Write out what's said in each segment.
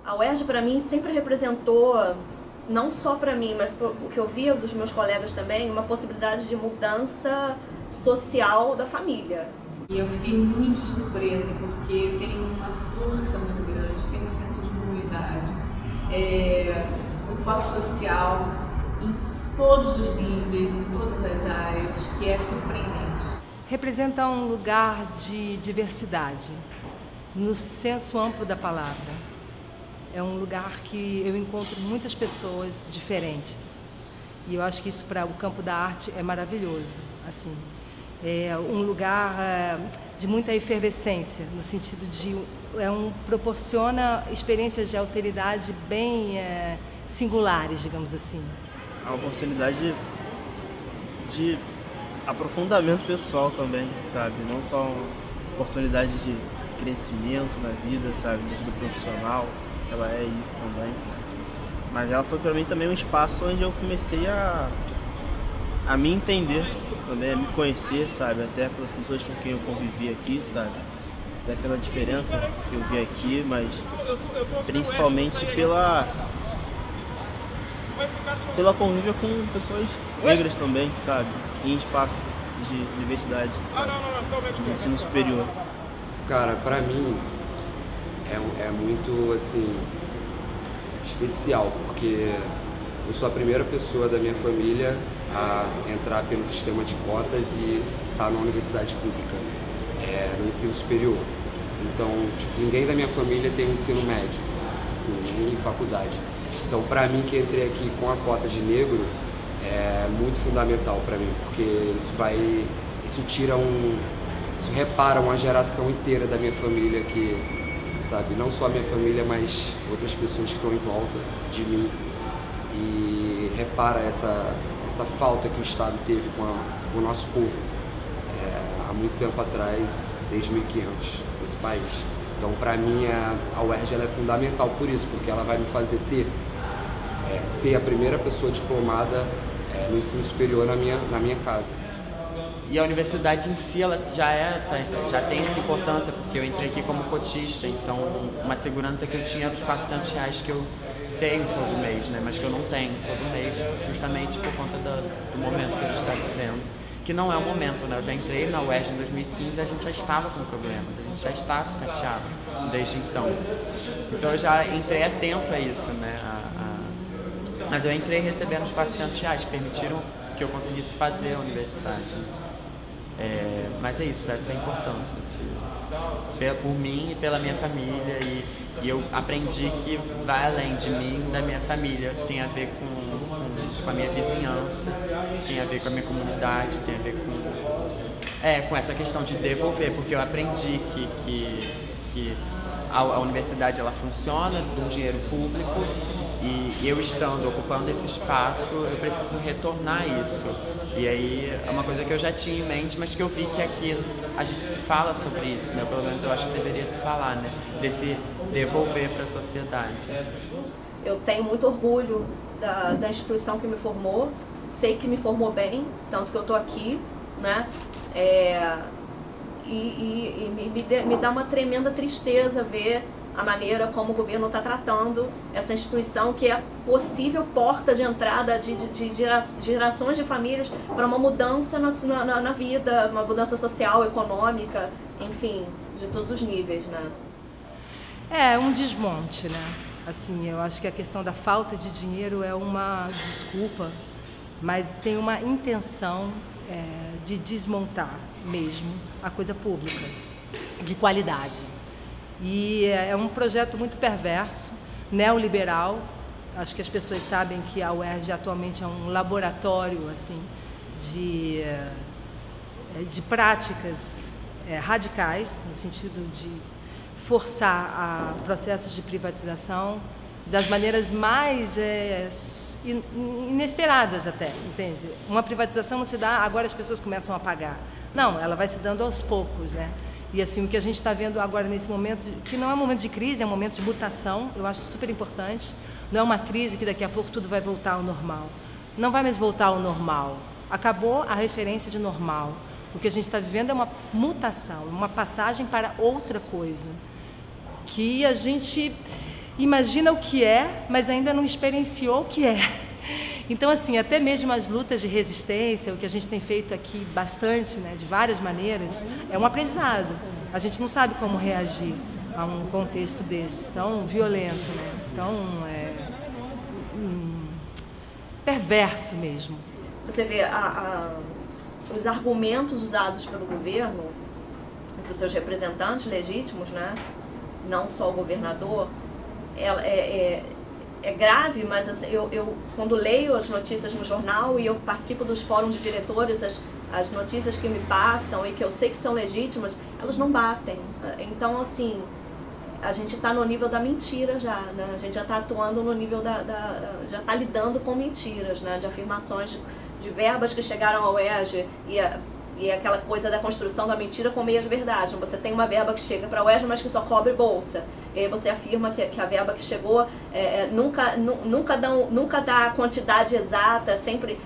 A UERJ para mim sempre representou, não só para mim, mas o que eu via dos meus colegas também, uma possibilidade de mudança social da família. E eu fiquei muito surpresa porque tem uma força muito grande, tem um senso de comunidade, um foco social em todos os níveis, em todas as áreas, que é surpreendente. Representa um lugar de diversidade, no senso amplo da palavra. É um lugar que eu encontro muitas pessoas diferentes. E eu acho que isso para o campo da arte é maravilhoso. Assim, é um lugar de muita efervescência, no sentido de proporciona experiências de alteridade bem singulares, digamos assim. A oportunidade de aprofundamento pessoal também, sabe? Não só uma oportunidade de crescimento na vida, sabe? Do profissional, que ela é isso também. Mas ela foi para mim também um espaço onde eu comecei a me entender, também a me conhecer, sabe? Até pelas pessoas com quem eu convivi aqui, sabe? Até pela diferença que eu vi aqui, mas principalmente pela convívia com pessoas negras também, sabe? Em espaço de universidade, sabe? De ensino superior. Cara, pra mim é muito, assim, especial, porque eu sou a primeira pessoa da minha família a entrar pelo sistema de cotas e estar na universidade pública, no ensino superior. Então, tipo, ninguém da minha família tem um ensino médio, assim, nem em faculdade. Então, para mim, que entrei aqui com a cota de negro, é muito fundamental para mim, porque isso repara uma geração inteira da minha família que, sabe, não só a minha família, mas outras pessoas que estão em volta de mim, e repara essa falta que o Estado teve com o nosso povo há muito tempo atrás, desde 1500, nesse país. Então, para mim, a UERJ ela é fundamental por isso, porque ela vai me fazer ser a primeira pessoa diplomada no ensino superior na minha casa. E a universidade em si, ela já tem essa importância, porque eu entrei aqui como cotista, então uma segurança que eu tinha dos R$400 que eu tenho todo mês, né? Mas que eu não tenho todo mês, justamente por conta do momento que a gente está vivendo. Que não é o momento, né? Eu já entrei na UERJ em 2015 e a gente já estava com problemas, a gente já está sucateado desde então. Então eu já entrei atento a isso, né? Mas eu entrei recebendo os R$400, que permitiram que eu conseguisse fazer a universidade. Mas é isso, essa é a importância por mim e pela minha família, e eu aprendi que vai além de mim, da minha família, tem a ver com a minha vizinhança, tem a ver com a minha comunidade, tem a ver com essa questão de devolver, porque eu aprendi que a universidade ela funciona de um dinheiro público, e eu estando ocupando esse espaço, eu preciso retornar isso. E aí é uma coisa que eu já tinha em mente, mas que eu vi que aqui a gente se fala sobre isso, né? Pelo menos eu acho que deveria se falar, né? Desse devolver para a sociedade. Eu tenho muito orgulho da instituição que me formou, sei que me formou bem, tanto que eu estou aqui, né? Me dá uma tremenda tristeza ver a maneira como o governo está tratando essa instituição, que é possível porta de entrada de gerações de famílias para uma mudança na vida, uma mudança social, econômica, enfim, de todos os níveis, né? É um desmonte, né? Assim, eu acho que a questão da falta de dinheiro é uma desculpa, mas tem uma intenção de desmontar mesmo a coisa pública, de qualidade. E é um projeto muito perverso, neoliberal. Acho que as pessoas sabem que a UERJ atualmente é um laboratório assim, de práticas radicais, no sentido de forçar processos de privatização das maneiras mais inesperadas até, entende? Uma privatização não se dá, agora as pessoas começam a pagar. Não, ela vai se dando aos poucos, né? E assim, o que a gente está vendo agora nesse momento, que não é um momento de crise, é um momento de mutação, eu acho super importante. Não é uma crise que daqui a pouco tudo vai voltar ao normal. Não vai mais voltar ao normal. Acabou a referência de normal. O que a gente está vivendo é uma mutação, uma passagem para outra coisa. Que a gente imagina o que é, mas ainda não experienciou o que é. Então, assim, até mesmo as lutas de resistência, o que a gente tem feito aqui bastante, né, de várias maneiras, é um aprendizado. A gente não sabe como reagir a um contexto desse, tão violento, né, tão perverso mesmo. Você vê os argumentos usados pelo governo, pelos seus representantes legítimos, né, não só o governador, é grave, mas assim, eu quando leio as notícias no jornal e eu participo dos fóruns de diretores, as notícias que me passam e que eu sei que são legítimas, elas não batem. Então, assim, a gente está no nível da mentira já, né? A gente já está atuando no nível já está lidando com mentiras, né? De afirmações de verbas que chegaram ao UERJ e aquela coisa da construção da mentira com meias verdades. Você tem uma verba que chega para o UERJ, mas que só cobre bolsa. E aí você afirma que a verba que chegou nunca dá a quantidade exata, sempre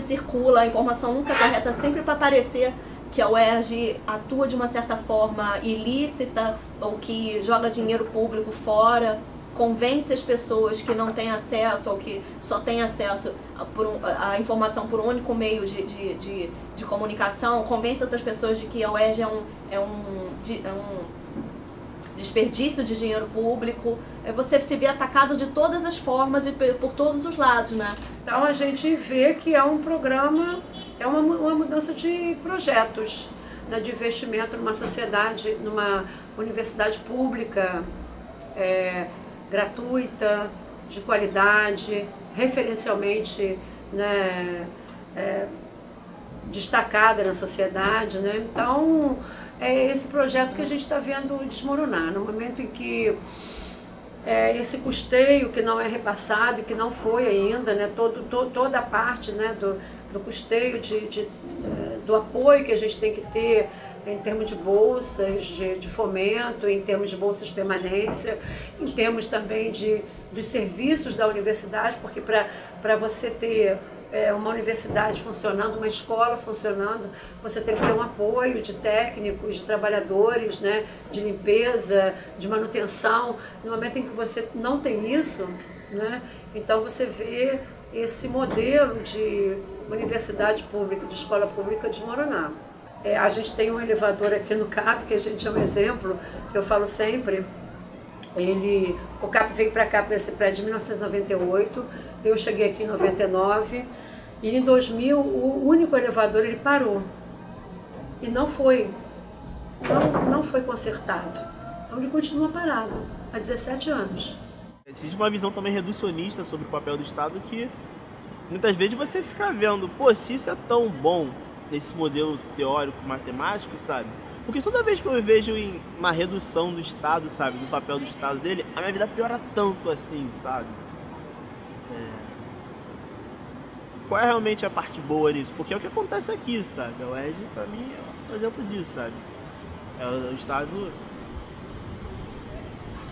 circula, a informação nunca é correta, sempre para parecer que a UERJ atua de uma certa forma ilícita ou que joga dinheiro público fora, convence as pessoas que não têm acesso ou que só têm acesso à informação por um único meio de comunicação, convence essas pessoas de que a UERJ é um desperdício de dinheiro público. Você se vê atacado de todas as formas e por todos os lados, né? Então a gente vê que é um programa, é uma mudança de projetos, né, de investimento numa sociedade, numa universidade pública, gratuita, de qualidade, referencialmente, né, destacada na sociedade, né? Então é esse projeto que a gente está vendo desmoronar, no momento em que esse custeio que não é repassado e que não foi ainda, né, toda a parte, né, do custeio, do apoio que a gente tem que ter em termos de bolsas, de fomento, em termos de bolsas de permanência, em termos também dos serviços da universidade, porque para você ter uma universidade funcionando, uma escola funcionando, você tem que ter um apoio de técnicos, de trabalhadores, né, de limpeza, de manutenção. No momento em que você não tem isso, né, então você vê esse modelo de universidade pública, de escola pública desmoronar. A gente tem um elevador aqui no CAP, que a gente é um exemplo, que eu falo sempre. O CAP veio para cá, para esse prédio, em 1998, eu cheguei aqui em 99, e em 2000 o único elevador ele parou, e não foi consertado. Então ele continua parado, há 17 anos. Existe uma visão também reducionista sobre o papel do Estado que muitas vezes você fica vendo, pô, se isso é tão bom nesse modelo teórico, matemático, sabe? Porque toda vez que eu vejo uma redução do Estado, sabe, do papel do Estado dele, a minha vida piora tanto assim, sabe? Qual é realmente a parte boa nisso? Porque é o que acontece aqui, sabe? A UERJ, pra mim, é um exemplo disso, sabe? É o Estado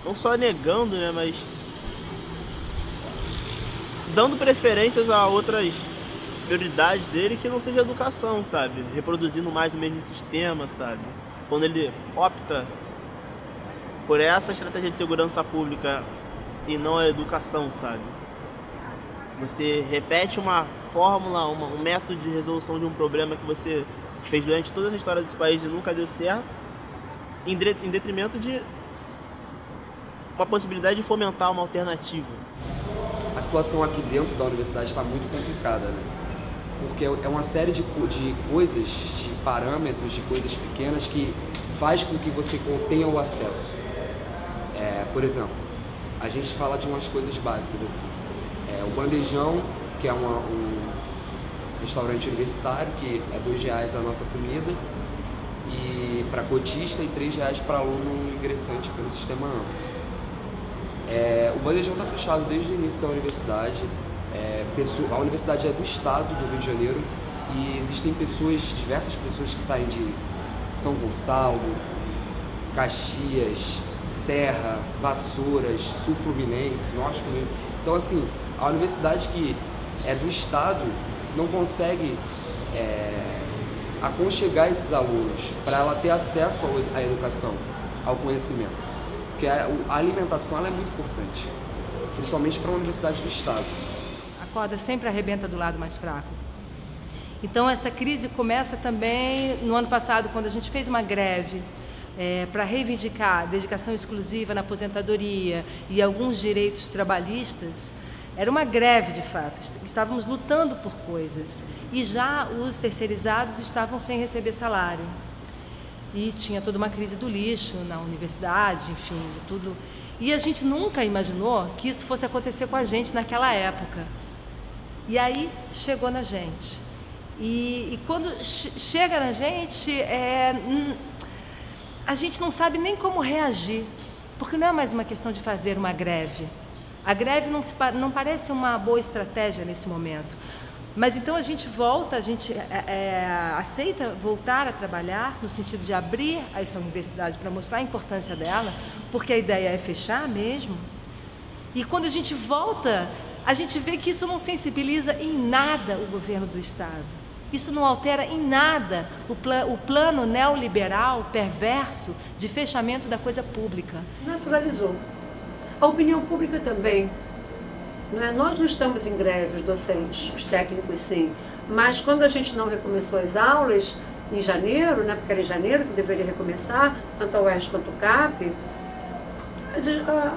não só negando, né, mas dando preferências a outras prioridades dele que não seja educação, sabe? Reproduzindo mais o mesmo sistema, sabe? Quando ele opta por essa estratégia de segurança pública e não a educação, sabe? Você repete uma fórmula, um método de resolução de um problema que você fez durante toda a história desse país e nunca deu certo, em detrimento de uma possibilidade de fomentar uma alternativa. A situação aqui dentro da universidade está muito complicada, né? Porque é uma série de coisas, de parâmetros, de coisas pequenas que faz com que você tenha o acesso. Por exemplo, a gente fala de umas coisas básicas assim. O bandejão, que é um restaurante universitário, que é R$2 a nossa comida, e para cotista, e R$3 para aluno ingressante pelo sistema amplo. O bandejão está fechado desde o início da universidade. A universidade é do estado do Rio de Janeiro e existem diversas pessoas que saem de São Gonçalo, Caxias, Serra, Vassouras, Sul Fluminense, Norte Fluminense. Então, assim, a universidade que é do estado não consegue aconchegar esses alunos para ela ter acesso à educação, ao conhecimento. Porque a alimentação ela é muito importante, principalmente para uma universidade do Estado. A corda sempre arrebenta do lado mais fraco. Então essa crise começa também no ano passado, quando a gente fez uma greve para reivindicar dedicação exclusiva na aposentadoria e alguns direitos trabalhistas. Era uma greve de fato, estávamos lutando por coisas e já os terceirizados estavam sem receber salário. E tinha toda uma crise do lixo na universidade, enfim, de tudo. E a gente nunca imaginou que isso fosse acontecer com a gente naquela época. E aí chegou na gente. E quando chega na gente, a gente não sabe nem como reagir, porque não é mais uma questão de fazer uma greve. A greve não parece uma boa estratégia nesse momento. Mas então a gente volta, a gente aceita voltar a trabalhar no sentido de abrir essa universidade para mostrar a importância dela, porque a ideia é fechar mesmo. E quando a gente volta, a gente vê que isso não sensibiliza em nada o governo do Estado. Isso não altera em nada o plano neoliberal perverso de fechamento da coisa pública. Naturalizou. A opinião pública também. Nós não estamos em greve, os docentes, os técnicos sim, mas quando a gente não recomeçou as aulas em janeiro, porque era em janeiro que deveria recomeçar, tanto a UERJ quanto o CAP,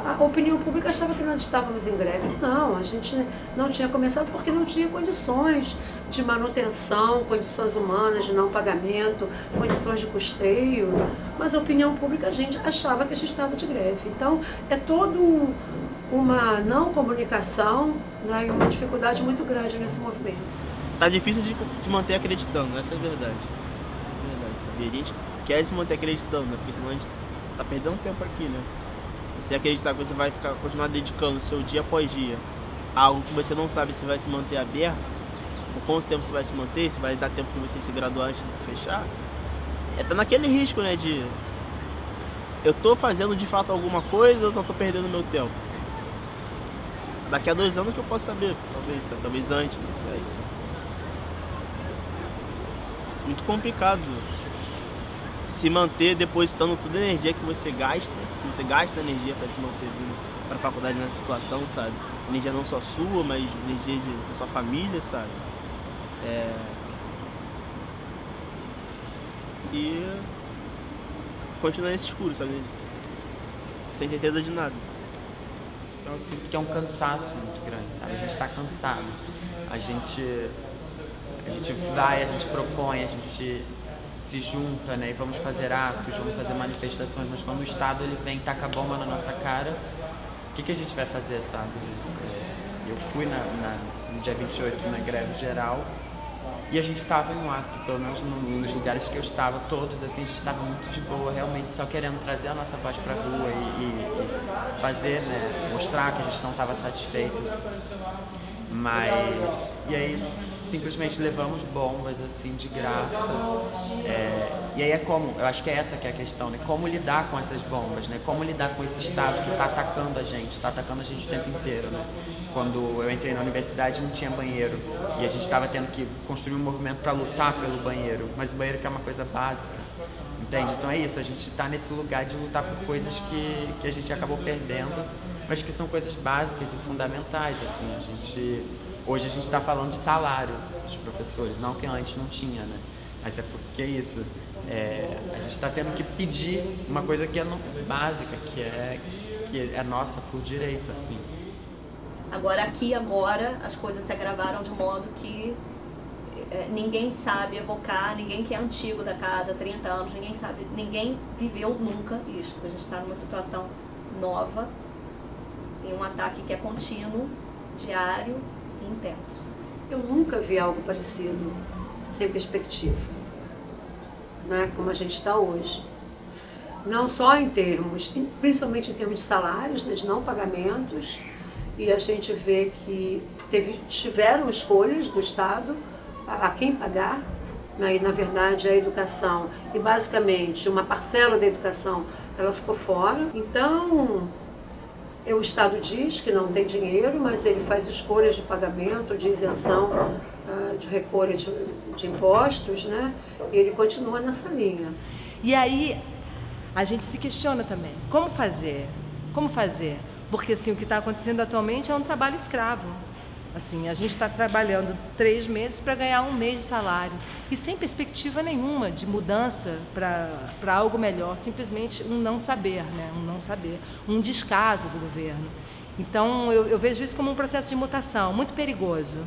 a opinião pública achava que nós estávamos em greve. Não, a gente não tinha começado porque não tinha condições de manutenção, condições humanas de não pagamento, condições de custeio, mas a opinião pública a gente achava que a gente estava de greve. Então é todo uma não comunicação, e uma dificuldade muito grande nesse movimento. Tá difícil de se manter acreditando, essa é a verdade. Essa é a verdade, sabe? A gente quer se manter acreditando, porque senão a gente tá perdendo tempo aqui, né? Você acreditar que você vai continuar dedicando seu dia após dia a algo que você não sabe se vai se manter aberto, por quanto tempo você vai se manter, se vai dar tempo para você se graduar antes de se fechar, tá naquele risco, né, de eu tô fazendo de fato alguma coisa ou só tô perdendo meu tempo? Daqui a 2 anos que eu posso saber, talvez antes, não sei. Muito complicado se manter depositando toda a energia que você gasta energia para se manter vindo para a faculdade nessa situação, sabe? Energia não só sua, mas energia da sua família, sabe? E continuar nesse escuro, sabe? Sem certeza de nada. Eu sinto que é um cansaço muito grande, sabe? A gente está cansado. A gente vai, a gente propõe, a gente se junta, né? E vamos fazer atos, vamos fazer manifestações, mas quando o Estado ele vem e taca a bomba na nossa cara, o que a gente vai fazer, sabe? Eu fui no dia 28 na greve geral e a gente estava em um ato, pelo menos nos lugares que eu estava, todos assim, a gente estava muito de boa, realmente só querendo trazer a nossa voz para a rua e fazer, né? Mostrar que a gente não estava satisfeito. Mas, e aí simplesmente levamos bombas assim de graça, e aí eu acho que é essa que é a questão, né? Como lidar com essas bombas, né? Como lidar com esse Estado que está atacando a gente o tempo inteiro, né? Quando eu entrei na universidade não tinha banheiro e a gente estava tendo que construir um movimento para lutar pelo banheiro, mas o banheiro que é uma coisa básica, entende? Então é isso, a gente está nesse lugar de lutar por coisas que a gente acabou perdendo, mas que são coisas básicas e fundamentais, assim. Hoje a gente está falando de salário dos professores, não que antes não tinha, né? Mas é porque isso, a gente está tendo que pedir uma coisa que é básica, que é nossa por direito, assim. Agora as coisas se agravaram de modo que ninguém sabe evocar, ninguém que é antigo da casa, 30 anos, ninguém viveu nunca isso. A gente está numa situação nova, em um ataque que é contínuo, diário, intenso. Eu nunca vi algo parecido, sem perspectiva, né, como a gente está hoje. Não só em termos, principalmente em termos de salários, né, de não pagamentos, e a gente vê que tiveram escolhas do Estado a quem pagar, né, e na verdade a educação, e basicamente uma parcela da educação, ela ficou fora. Então, o Estado diz que não tem dinheiro, mas ele faz escolhas de pagamento, de isenção, de recolha de impostos, né? E ele continua nessa linha. E aí a gente se questiona também. Como fazer? Como fazer? Porque assim, o que está acontecendo atualmente é um trabalho escravo. Assim, a gente está trabalhando 3 meses para ganhar 1 mês de salário e sem perspectiva nenhuma de mudança para algo melhor, simplesmente um não saber, né? Um não saber, um descaso do governo. Então, eu vejo isso como um processo de mutação muito perigoso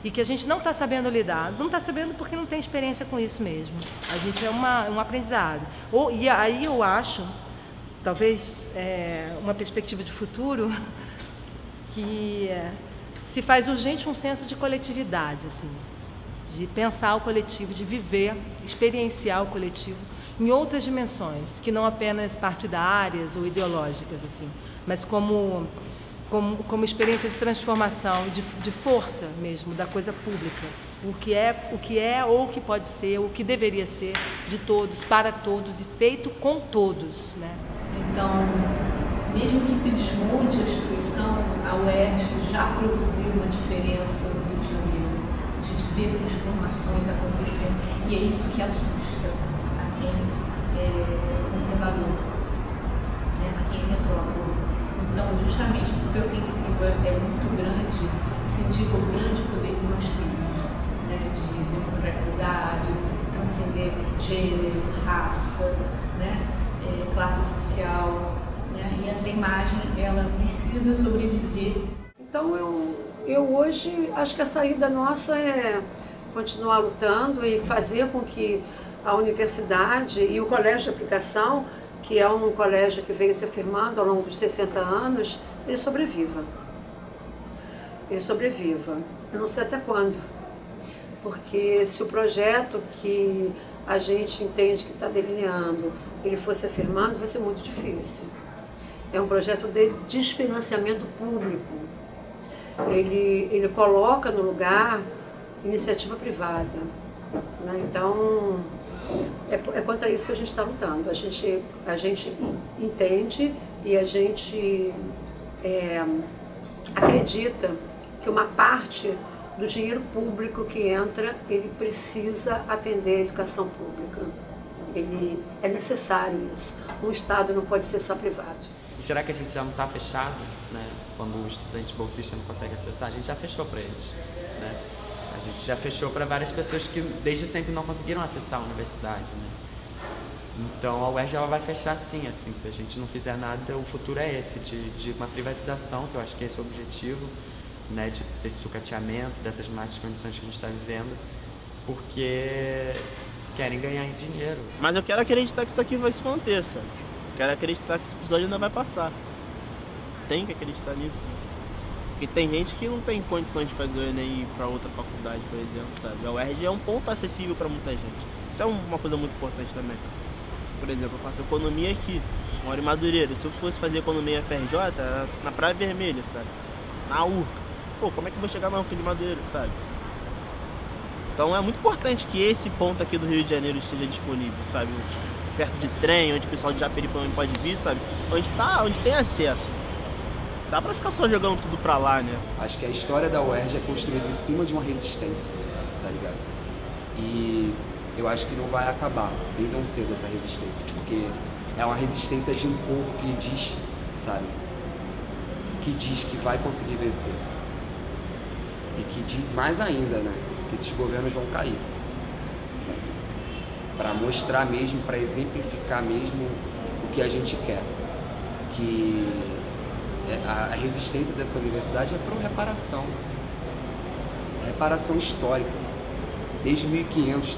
e que a gente não está sabendo lidar. Não está sabendo porque não tem experiência com isso mesmo. A gente é um aprendizado. E aí eu acho, talvez, uma perspectiva de futuro que se faz urgente um senso de coletividade, assim, de pensar o coletivo, de viver, experienciar o coletivo em outras dimensões, que não apenas partidárias ou ideológicas, assim, mas como experiência de transformação, de força mesmo da coisa pública, o que é ou o que pode ser, o que deveria ser de todos, para todos e feito com todos, né? Então, mesmo que se desmonte a instituição, a UERJ já produziu uma diferença no Rio de Janeiro. A gente vê transformações acontecendo e é isso que assusta a quem é conservador, né? A quem é retrógrado. Então, justamente porque a ofensiva é muito grande, isso indica o grande poder que nós temos, né? De democratizar, de transcender gênero, raça, né? Classe social. E essa imagem, ela precisa sobreviver. Então, eu hoje acho que a saída nossa é continuar lutando e fazer com que a universidade e o colégio de aplicação, que é um colégio que veio se afirmando ao longo dos 60 anos, ele sobreviva. Ele sobreviva. Eu não sei até quando, porque se o projeto que a gente entende que está delineando, ele fosse afirmando, vai ser muito difícil. É um projeto de desfinanciamento público. Ele coloca no lugar iniciativa privada, né? Então, é contra isso que a gente está lutando. A gente entende e a gente acredita que uma parte do dinheiro público que entra, ele precisa atender a educação pública. É necessário isso. Um Estado não pode ser só privado. E será que a gente já não está fechado, né? Quando o estudante bolsista não consegue acessar, a gente já fechou para eles, né? A gente já fechou para várias pessoas que desde sempre não conseguiram acessar a universidade, né? Então a UERJ ela vai fechar sim, assim, se a gente não fizer nada, o futuro é esse, de uma privatização, que eu acho que é esse o objetivo, né? Desse sucateamento, dessas más condições que a gente está vivendo, porque querem ganhar dinheiro. Mas eu quero acreditar que isso aqui vai se manter, sabe? Quero acreditar que esse episódio ainda vai passar. Tem que acreditar nisso. Porque tem gente que não tem condições de fazer o Enem e ir para outra faculdade, por exemplo, sabe? A UERJ é um ponto acessível para muita gente. Isso é uma coisa muito importante também. Por exemplo, eu faço economia aqui, moro em Madureira. Se eu fosse fazer economia FRJ, era na Praia Vermelha, sabe? Na Urca. Pô, como é que eu vou chegar na Urca de Madureira, sabe? Então é muito importante que esse ponto aqui do Rio de Janeiro esteja disponível, sabe? Perto de trem, onde o pessoal de Japeripoema pode vir, sabe? Onde tem acesso. Dá pra ficar só jogando tudo pra lá, né? Acho que a história da UERJ é construída em cima de uma resistência, tá ligado? E eu acho que não vai acabar bem tão cedo essa resistência, porque é uma resistência de um povo que diz, sabe? Que diz que vai conseguir vencer. E que diz mais ainda, né? Que esses governos vão cair, sabe? Para mostrar mesmo, para exemplificar mesmo o que a gente quer. Que a resistência dessa universidade é por reparação. Reparação histórica. Desde 1500,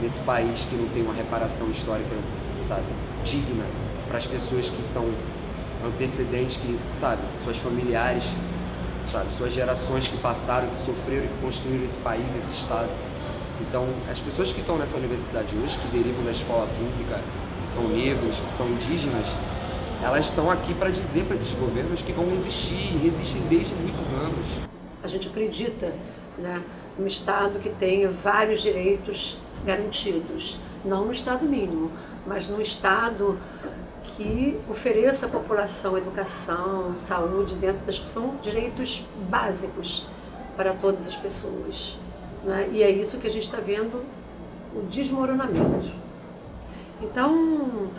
nesse país que não tem uma reparação histórica, sabe, digna para as pessoas que são antecedentes, que, sabe, suas familiares, sabe, suas gerações que passaram, que sofreram e que construíram esse país, esse estado. Então, as pessoas que estão nessa universidade hoje, que derivam da escola pública, que são negros, que são indígenas, elas estão aqui para dizer para esses governos que vão resistir e resistem desde muitos anos. A gente acredita, né, num Estado que tenha vários direitos garantidos, não no Estado mínimo, mas num Estado que ofereça à população educação, saúde, dentro das que são direitos básicos para todas as pessoas. Né? E é isso que a gente está vendo, o desmoronamento. Então,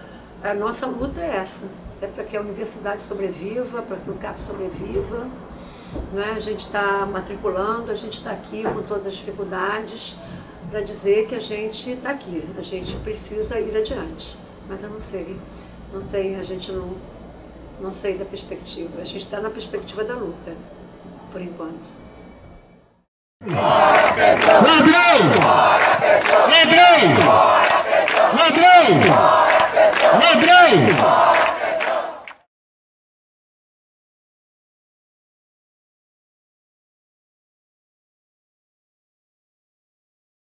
a nossa luta é essa, é para que a universidade sobreviva, para que o CAP sobreviva, né? A gente está matriculando, a gente está aqui com todas as dificuldades para dizer que a gente está aqui, a gente precisa ir adiante, mas eu não sei, não tem, a gente não sei da perspectiva, a gente está na perspectiva da luta, por enquanto. Ladrão! Ladrão!